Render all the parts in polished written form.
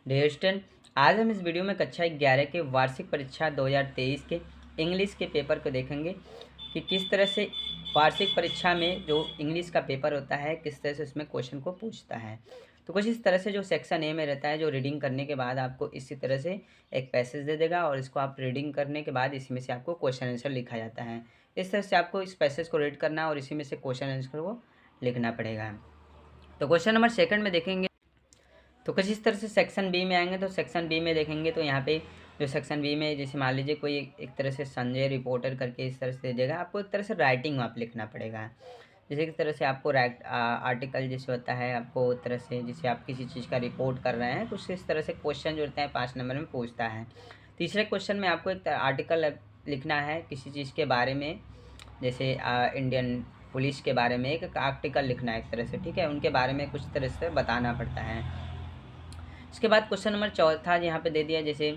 Dear student, आज हम इस वीडियो में कक्षा 11 के वार्षिक परीक्षा 2023 के इंग्लिश के पेपर को देखेंगे कि किस तरह से वार्षिक परीक्षा में जो इंग्लिश का पेपर होता है किस तरह से उसमें क्वेश्चन को पूछता है। तो कुछ इस तरह से जो सेक्शन ए में रहता है, जो रीडिंग करने के बाद आपको इसी तरह से एक पैसेज दे देगा और इसको आप रीडिंग करने के बाद इसी में से आपको क्वेश्चन आंसर लिखा जाता है। इस तरह से आपको इस पैसेज को रीड करना और इसी में से क्वेश्चन आंसर को लिखना पड़ेगा। तो क्वेश्चन नंबर सेकंड में देखेंगे तो कुछ इस तरह से सेक्शन बी में आएंगे। तो सेक्शन बी में देखेंगे तो यहाँ पे जो सेक्शन बी में जैसे मान लीजिए कोई एक तरह से संजय रिपोर्टर करके इस तरह से दे देगा, आपको एक तरह से राइटिंग आप लिखना पड़ेगा। जैसे किस तरह से आपको आर्टिकल जैसे होता है, आपको एक तरह से जैसे आप किसी चीज़ का रिपोर्ट कर रहे हैं, कुछ इस तरह से क्वेश्चन जो होता है 5 नंबर में पूछता है। तीसरे क्वेश्चन में आपको एक आर्टिकल लिखना है किसी चीज़ के बारे में, जैसे इंडियन पुलिस के बारे में एक आर्टिकल लिखना है एक तरह से, ठीक है, उनके बारे में कुछ तरह से बताना पड़ता है। इसके बाद क्वेश्चन नंबर चौथा यहाँ पे दे दिया, जैसे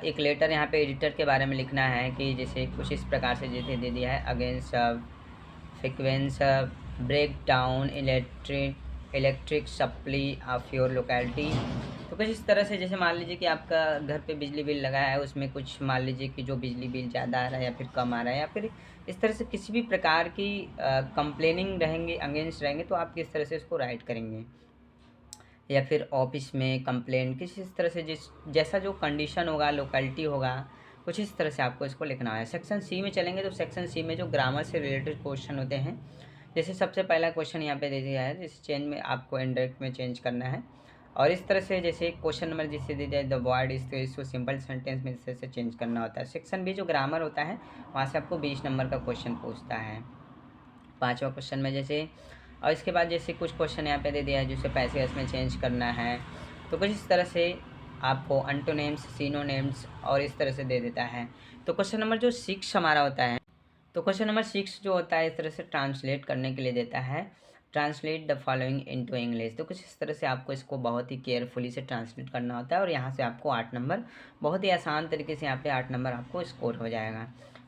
एक लेटर यहाँ पे एडिटर के बारे में लिखना है कि जैसे कुछ इस प्रकार से जैसे दे दिया है, against frequent break down electric supply of your locality. तो कुछ इस तरह से जैसे मान लीजिए कि आपका घर पे बिजली बिल लगा है, उसमें कुछ मान लीजिए कि जो बिजली बिल ज़्यादा आ रहा है या फिर कम आ रहा है, या फिर इस तरह से किसी भी प्रकार की कंप्लेनिंग रहेंगे, अगेंस्ट रहेंगे, तो आप किस तरह से इसको राइट करेंगे, या फिर ऑफिस में कंप्लेंट किसी इस तरह से जैसा जो कंडीशन होगा, लोकेलिटी होगा, कुछ इस तरह से आपको इसको लिखना है। सेक्शन सी में चलेंगे तो सेक्शन सी में जो ग्रामर से रिलेटेड क्वेश्चन होते हैं, जैसे सबसे पहला क्वेश्चन यहाँ पे दे दिया है, जैसे चेंज में आपको इनडायरेक्ट में चेंज करना है, और इस तरह से जैसे क्वेश्चन नंबर जिससे दे दिया द वर्ड इस तरह से सिंपल सेंटेंस में इस तरह से चेंज करना होता है। सेक्शन बी जो ग्रामर होता है वहाँ से आपको 20 नंबर का क्वेश्चन पूछता है 5वां क्वेश्चन में जैसे। और इसके बाद जैसे कुछ क्वेश्चन यहाँ पे दे दिया है जिससे पैसे इसमें चेंज करना है, तो कुछ इस तरह से आपको एंटोनिम्स, सिनोनिम्स और इस तरह से दे देता है। तो क्वेश्चन नंबर जो 6 हमारा होता है, तो क्वेश्चन नंबर 6 जो होता है इस तरह से ट्रांसलेट करने के लिए देता है, translate the following into English. तो कुछ इस तरह से आपको इसको बहुत ही केयरफुली से ट्रांसलेट करना होता है और यहाँ से आपको 8 नंबर, बहुत ही आसान तरीके से यहाँ पे 8 नंबर आपको स्कोर हो जाएगा।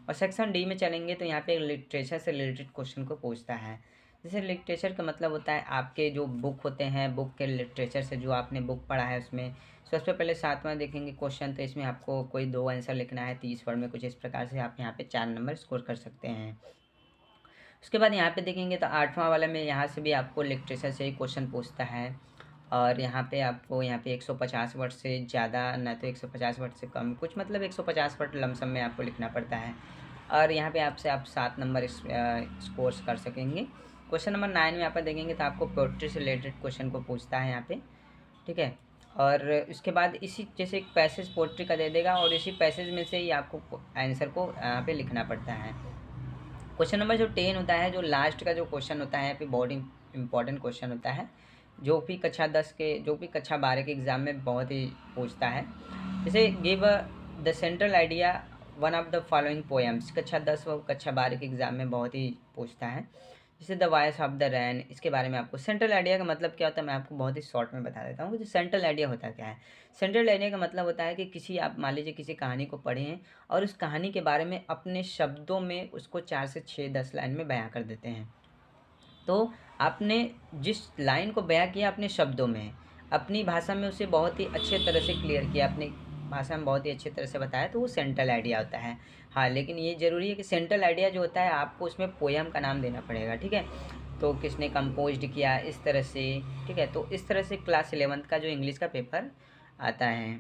और सेक्शन डी में चलेंगे तो यहाँ पे लिटरेचर से रिलेटेड क्वेश्चन को पूछता है। जैसे लिटरेचर का मतलब होता है आपके जो बुक होते हैं, बुक के लिटरेचर से जो आपने बुक पढ़ा है उसमें। सबसे पहले 7वां देखेंगे क्वेश्चन, तो इसमें आपको कोई 2 आंसर लिखना है 30 वर्ड में, कुछ इस प्रकार से आप यहाँ पे 4 नंबर स्कोर कर सकते हैं। उसके बाद यहाँ पे देखेंगे तो 8वां वाला में यहाँ से भी आपको लिटरेचर से ही क्वेश्चन पूछता है, और यहाँ पे आपको यहाँ पे 150 वर्ड से ज़्यादा ना तो 150 वर्ड से कम, कुछ मतलब 150 वर्ड लमसम में आपको लिखना पड़ता है, और यहाँ पे आपसे आप 7 नंबर स्कोर्स कर सकेंगे। क्वेश्चन नंबर 9 में यहाँ पर देखेंगे तो आपको पोइट्री से रिलेटेड क्वेश्चन को पूछता है यहाँ पे, ठीक है। और इसके बाद इसी जैसे एक पैसेज पोइट्री का दे देगा और इसी पैसेज में से ही आपको आंसर को यहाँ पे लिखना पड़ता है। क्वेश्चन नंबर जो 10 होता है, जो लास्ट का जो क्वेश्चन होता है यहाँ पे बहुत इंपॉर्टेंट क्वेश्चन होता है, जो भी कक्षा 12 के एग्ज़ाम में बहुत ही पूछता है। जैसे give the central idea one of the following poems, कक्षा 10 व कक्षा 12 के एग्ज़ाम में बहुत ही पूछता है। जैसे the voice of the rain, इसके बारे में आपको सेंट्रल आइडिया का मतलब क्या होता है मैं आपको बहुत ही शॉर्ट में बता देता हूँ कि सेंट्रल आइडिया होता क्या है। सेंट्रल आइडिया का मतलब होता है कि किसी आप मान लीजिए किसी कहानी को पढ़े हैं और उस कहानी के बारे में अपने शब्दों में उसको 4 से 6-10 लाइन में बयां कर देते हैं। तो आपने जिस लाइन को बयां किया अपने शब्दों में, अपनी भाषा में उसे बहुत ही अच्छे तरह से क्लियर किया, अपनी भाषा में बहुत ही अच्छी तरह से बताया, तो वो सेंट्रल आइडिया होता है। हाँ, लेकिन ये ज़रूरी है कि सेंट्रल आइडिया जो होता है आपको उसमें पोयम का नाम देना पड़ेगा, ठीक है। तो किसने कंपोज्ड किया, इस तरह से, ठीक है। तो इस तरह से क्लास 11th का जो इंग्लिश का पेपर आता है।